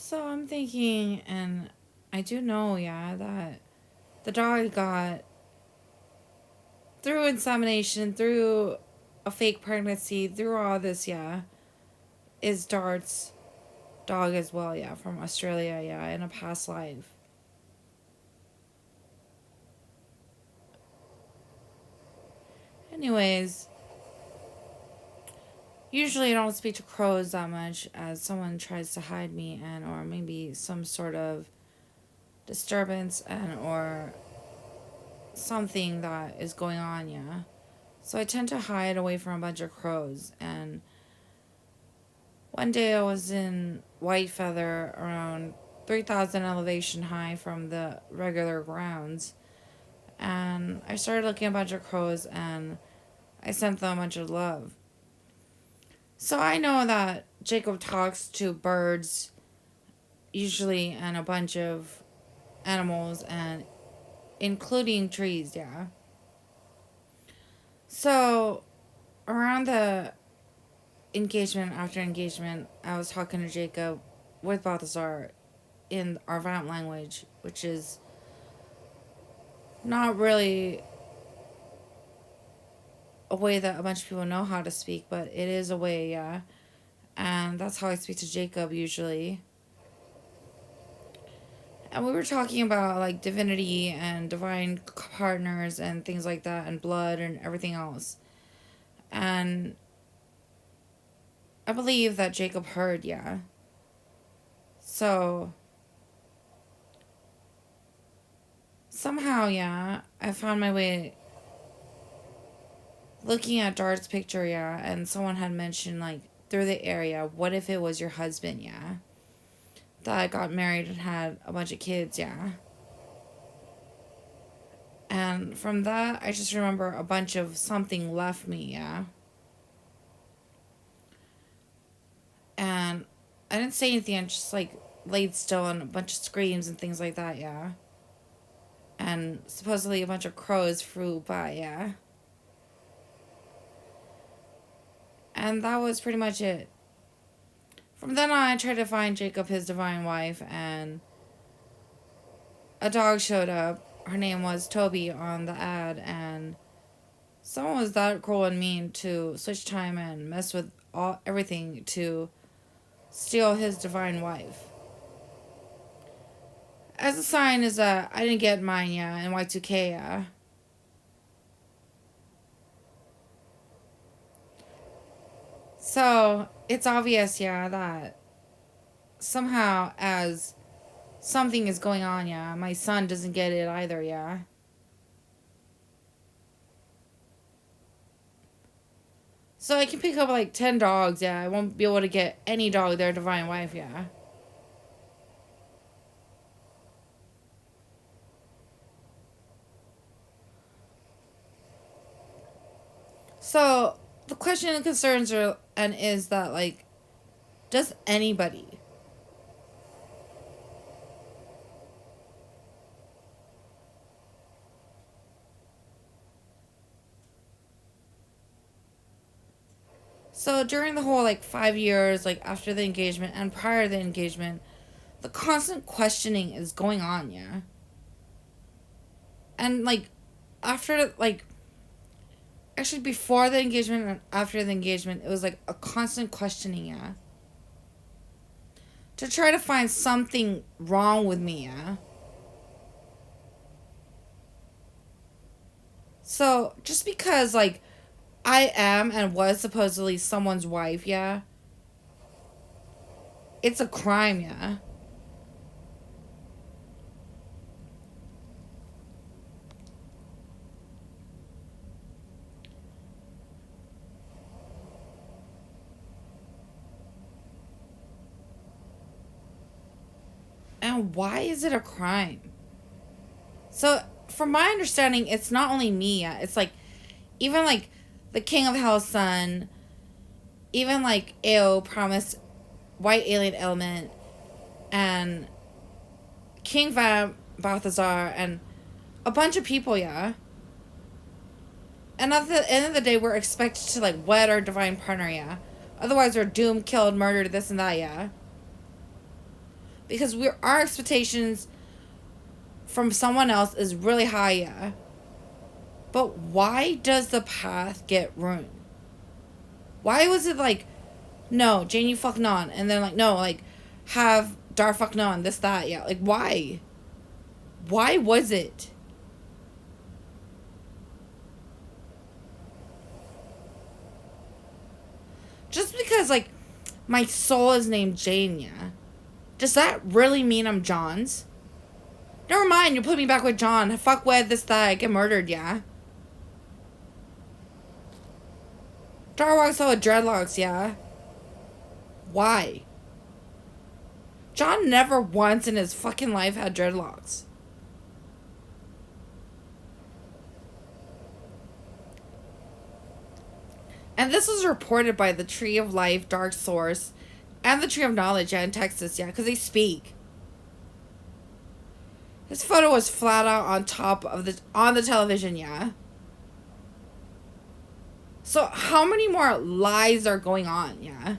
So I'm thinking, and I do know, yeah, that the dog got through insemination, through a fake pregnancy, through all this, yeah, is Dart's dog as well, yeah, from Australia, yeah, in a past life. Anyways, usually I don't speak to crows that much as someone tries to hide me and or maybe some sort of disturbance and or something that is going on, yeah. So I tend to hide away from a bunch of crows. And one day I was in White Feather around 3,000 elevation high from the regular grounds. And I started looking at a bunch of crows and I sent them a bunch of love. So I know that Jacob talks to birds usually and a bunch of animals and including trees, yeah. So around the engagement after engagement, I was talking to Jacob with Balthazar in our Vamp language, which is not really a way that a bunch of people know how to speak, but it is a way, yeah. And that's how I speak to Jacob usually. And we were talking about like divinity and divine partners and things like that, and blood and everything else. And I believe that Jacob heard, yeah. So somehow, yeah, I found my way looking at Dart's picture, yeah, and someone had mentioned, like, through the area, what if it was your husband, yeah? That got married and had a bunch of kids, yeah. And from that, I just remember a bunch of something left me, yeah. And I didn't say anything, I just, like, laid still and a bunch of screams and things like that, yeah. And supposedly a bunch of crows flew by, yeah. And that was pretty much it. From then on, I tried to find Jacob, his divine wife, and a dog showed up. Her name was Toby on the ad, and someone was that cruel and mean to switch time and mess with everything to steal his divine wife. As a sign is that I didn't get mine, yeah, in Y2K, yeah. So, it's obvious, yeah, that somehow as something is going on, yeah, my son doesn't get it either, yeah. So I can pick up like 10 dogs, yeah. I won't be able to get any dog their divine wife, yeah. So the question and concerns are and is that like, does anybody? So during the whole like 5 years, like after the engagement and prior to the engagement, the constant questioning is going on, yeah. And like after like actually before the engagement and after the engagement, it was like a constant questioning, yeah. To try to find something wrong with me, yeah. So just because like I am and was supposedly someone's wife, yeah, it's a crime, yeah. And why is it a crime? So, from my understanding, it's not only me, yeah. It's like, even like the King of Hell's son, even like Ao promised White Alien Element, and King Balthazar, and a bunch of people, yeah. And at the end of the day, we're expected to like wed our divine partner, yeah. Otherwise, we're doomed, killed, murdered, this and that, yeah. Because our expectations from someone else is really high, yeah. But why does the path get ruined? Why was it like, no, Jane, you fuck non, and then like, no, like, have Dar fuck non, this, that, yeah. Like, why? Why was it? Just because, like, my soul is named Jane, yeah. Does that really mean I'm John's? Never mind, you put me back with John. Fuck with this, that, I get murdered, yeah. Dar walks out with dreadlocks, yeah. Why? John never once in his fucking life had dreadlocks. And this was reported by the Tree of Life, Dark Source, and the Tree of Knowledge, yeah, in Texas, yeah, because they speak. His photo was flat out on the television, yeah. So how many more lies are going on, yeah?